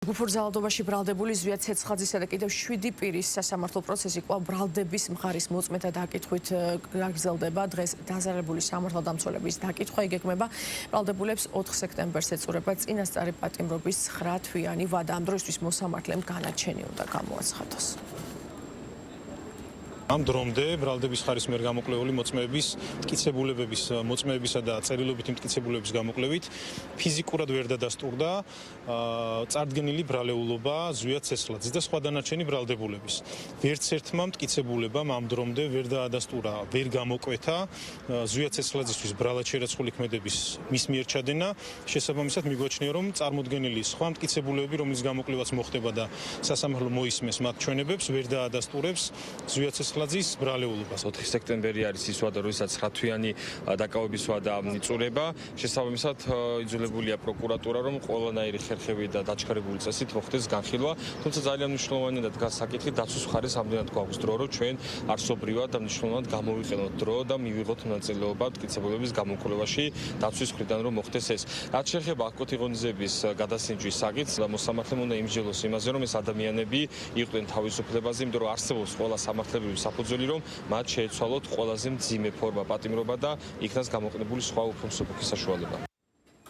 გუფურ ძალადობაში ბრალდებული ზვია ცეცხლაძისა და კიდევ 7 პირის სასამართლო პროცესი კვლავ ბრალდების მხარის მოწმეთა დაკითხვით გაგრძელდება. დღეს დაზარალებული სამართალდამცველების დაკითხვა იგეგმება. ბრალდებულებს 4 სექტემბერს ეწურება წინასწარი პატიმრობის 9 თვიანი ვადა. ამ დროისთვის მოსამართლემ განაჩენი უნდა გამოაცხადოს. ამ დრომდე ბრალდების ხარის მიერ გამოკლეული მოწმეების მტკიცებულებების მოწმეებისა და წერილობითი მტკიცებულებების გამოკლებით ფიზიკურად ვერ დადასტურდა წარდგენილი ბრალეულობა ზვია ცეცხლაძის და სხვა დანარჩენი ბრალდებულების. ვერც ერთმა მტკიცებულებამ ამ დრომდე ვერ დაადასტურა, ვერ გამოკვეთა ზვია ცეცხლაძისთვის ბრალად შერაცხული ქმედების მის მიერ ჩადენა. შესაბამისად მიგვაჩნია, რომ წარმოდგენილი სხვა მტკიცებულებები, რომლის გამოკლევაც მოხდება და სასამართლო მოისმეს მათ ჩვენებებს, ვერ დაადასტურებს ზვია ცეცხლაძის ბრალეულობას. 4 სექტემბერი არის ის ვადა, როდესაც 9 თვიანი დაკავების ვადა იწურება. შესაბამისად იძულებულია პროკურატურა, რომ ყველანაირი ხერხები და დაჩქარებული წესით მოხდეს განხილვა. თუმცა ძალიან მნიშვნელოვანია და დგას საკითხი დაცვის მხარეს ამდენად გვაქვს დრო, რომ ჩვენ არსობრივად და მნიშვნელოვნად გამოვიყენოთ დრო და მივიღოთ მონაწილეობა მტკიცებულების გამოკვლევაში დაცვის მხრიდან, რომ მოხდეს ეს. რაც შეეხება აკუთი ღონისძიების გადასინჯვის საკითხს, მოსამართლემ უნდა იმსჯელოს იმაზე, რომ ეს ადამიანები იყვნენ თავისუფლებაზე, იმიტომ რომ არსებობს ყველა სამართლებრივი საფუძველი, რომ მათ შეეცვალოთ ყველაზე მძიმე ფორმა პატიმრობა და იქნას გამოყენებული სხვა უფროსობითი საშუალება.